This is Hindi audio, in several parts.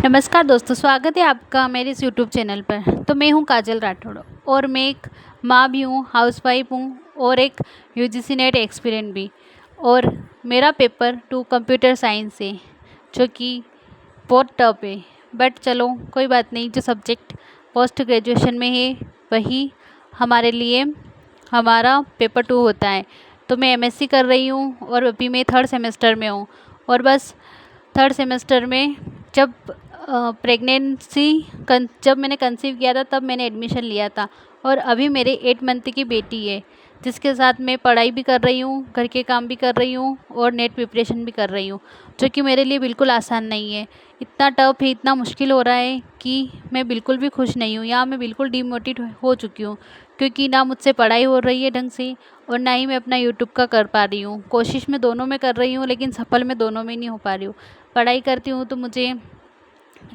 नमस्कार दोस्तों, स्वागत है आपका मेरे इस यूट्यूब चैनल पर। तो मैं हूं काजल राठौड़ और मैं एक माँ भी हूं, हाउसवाइफ हूं और एक यूजीसी नेट एक्सपीरियंट भी। और मेरा पेपर 2 कंप्यूटर साइंस है, जो कि बहुत टफ है। बट चलो कोई बात नहीं, जो सब्जेक्ट पोस्ट ग्रेजुएशन में है वही हमारे लिए हमारा पेपर 2 होता है। तो मैं एमएससी कर रही हूँ और अभी मैं 3rd सेमेस्टर में हूँ। और बस 3rd सेमेस्टर में जब जब मैंने कंसीव किया था तब मैंने एडमिशन लिया था। और अभी मेरे 8 मंथ की बेटी है, जिसके साथ मैं पढ़ाई भी कर रही हूँ, घर के काम भी कर रही हूँ और नेट प्रिपरेशन भी कर रही हूँ, जो कि मेरे लिए बिल्कुल आसान नहीं है। इतना टफ है, इतना मुश्किल हो रहा है कि मैं बिल्कुल भी खुश नहीं हूँ। यहाँ मैं बिल्कुल डिमोटिवेट हो चुकी हूँ, क्योंकि ना मुझसे पढ़ाई हो रही है ढंग से और ना ही मैं अपना यूट्यूब का कर पा रही हूँ। कोशिश मैं दोनों में कर रही हूँ, लेकिन सफल मैं दोनों में नहीं हो पा रही हूँ। पढ़ाई करती हूँ तो मुझे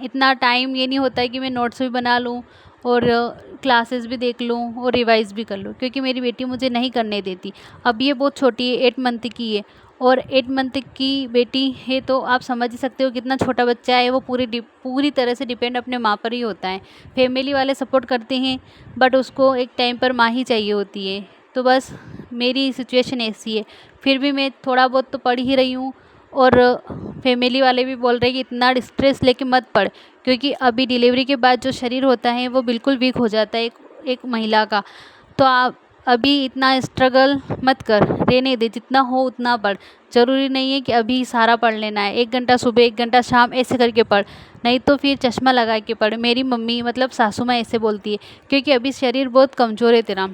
इतना टाइम ये नहीं होता है कि मैं नोट्स भी बना लूँ और क्लासेस भी देख लूँ और रिवाइज़ भी कर लूँ, क्योंकि मेरी बेटी मुझे नहीं करने देती। अब ये बहुत छोटी है, 8 मंथ की है। और 8 मंथ की बेटी है तो आप समझ ही सकते हो कितना छोटा बच्चा है। वो पूरी तरह से डिपेंड अपने माँ पर ही होता है। फैमिली वाले सपोर्ट करते हैं, बट उसको एक टाइम पर माँ ही चाहिए होती है। तो बस मेरी सिचुएशन ऐसी है। फिर भी मैं थोड़ा बहुत तो पढ़ ही रही हूँ। और फैमिली वाले भी बोल रहे हैं कि इतना स्ट्रेस लेके मत पढ़, क्योंकि अभी डिलीवरी के बाद जो शरीर होता है वो बिल्कुल वीक हो जाता है एक महिला का। तो आप अभी इतना स्ट्रगल मत कर, रहने दे, जितना हो उतना पढ़। ज़रूरी नहीं है कि अभी सारा पढ़ लेना है, 1 घंटा सुबह 1 घंटा शाम ऐसे करके पढ़, नहीं तो फिर चश्मा लगा के पढ़। मेरी मम्मी मतलब सासू माँ ऐसे बोलती है, क्योंकि अभी शरीर बहुत कमज़ोर है तेरा,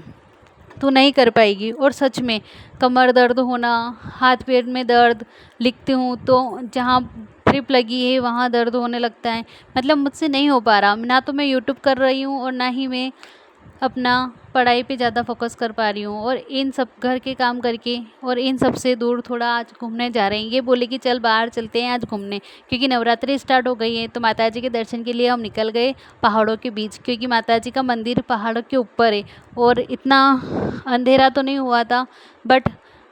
तू नहीं कर पाएगी। और सच में कमर दर्द होना, हाथ पैर में दर्द, लिखती हूँ तो जहाँ ट्रिप लगी है वहाँ दर्द होने लगता है। मतलब मुझसे नहीं हो पा रहा, ना तो मैं यूट्यूब कर रही हूँ और ना ही मैं अपना पढ़ाई पे ज़्यादा फोकस कर पा रही हूँ। और इन सब घर के काम करके और इन सब से दूर थोड़ा आज घूमने जा रहे हैं। ये बोले कि चल बाहर चलते हैं आज घूमने, क्योंकि नवरात्रि स्टार्ट हो गई है। तो माता जी के दर्शन के लिए हम निकल गए पहाड़ों के बीच, क्योंकि माता जी का मंदिर पहाड़ों के ऊपर है। और इतना अंधेरा तो नहीं हुआ था, बट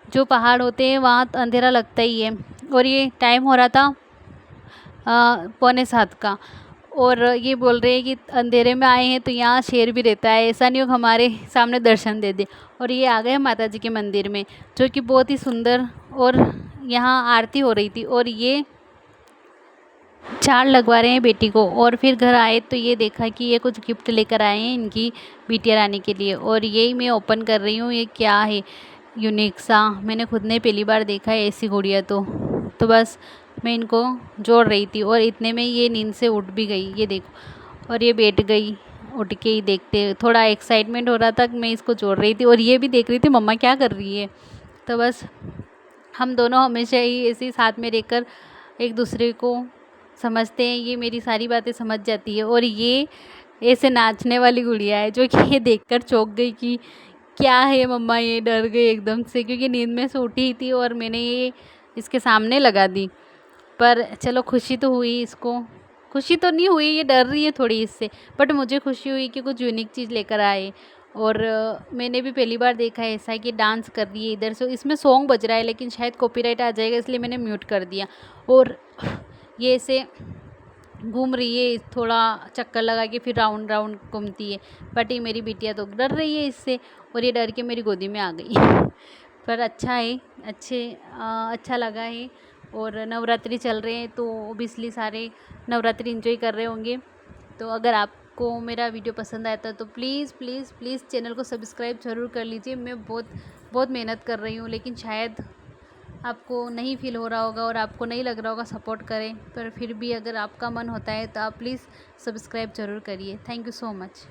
जो पहाड़ होते हैं वहाँ तो अंधेरा लगता ही है। और ये टाइम हो रहा था 6:45 का। और ये बोल रहे हैं कि अंधेरे में आए हैं तो यहाँ शेर भी रहता है, ऐसा नहीं हो हमारे सामने दर्शन दे दे। और ये आ गए माता जी के मंदिर में, जो कि बहुत ही सुंदर। और यहाँ आरती हो रही थी और ये चार लगवा रहे हैं बेटी को। और फिर घर आए तो ये देखा कि ये कुछ गिफ्ट लेकर आए हैं इनकी बिटिया रानी के लिए, और यही मैं ओपन कर रही हूँ। ये क्या है, यूनिक सा, मैंने खुद ने पहली बार देखा है ऐसी गुड़िया। तो बस मैं इनको जोड़ रही थी और इतने में ये नींद से उठ भी गई, ये देखो। और ये बैठ गई, उठ के ही देखते, थोड़ा एक्साइटमेंट हो रहा था कि मैं इसको जोड़ रही थी और ये भी देख रही थी मम्मा क्या कर रही है। तो बस हम दोनों हमेशा ही ऐसे ही साथ में रहकर एक दूसरे को समझते हैं। ये मेरी सारी बातें समझ जाती है। और ये ऐसे नाचने वाली गुड़िया है, जो कि ये देखकर चौंक गई कि क्या है मम्मा, ये डर गई एकदम से, क्योंकि नींद में से उठी ही थी और मैंने ये इसके सामने लगा दी। पर चलो खुशी तो हुई, इसको खुशी तो नहीं हुई, ये डर रही है थोड़ी इससे, बट मुझे खुशी हुई कि कुछ यूनिक चीज़ लेकर आए। और मैंने भी पहली बार देखा है ऐसा कि डांस कर रही है इधर से। इसमें सॉन्ग बज रहा है लेकिन शायद कॉपीराइट आ जाएगा, इसलिए मैंने म्यूट कर दिया। और ये ऐसे घूम रही है, थोड़ा चक्कर लगा के फिर राउंड राउंड घूमती है। बट ये मेरी बिटिया तो डर रही है इससे, और ये डर के मेरी गोदी में आ गई। पर अच्छा है, अच्छा लगा है। और नवरात्रि चल रहे हैं तो ओबियसली सारे नवरात्रि एंजॉय कर रहे होंगे। तो अगर आपको मेरा वीडियो पसंद आता है तो प्लीज़ प्लीज़ प्लीज़ चैनल को सब्सक्राइब ज़रूर कर लीजिए। मैं बहुत मेहनत कर रही हूँ, लेकिन शायद आपको नहीं फील हो रहा होगा और आपको नहीं लग रहा होगा सपोर्ट करें। पर फिर भी अगर आपका मन होता है तो आप प्लीज़ सब्सक्राइब ज़रूर करिए। Thank you so much.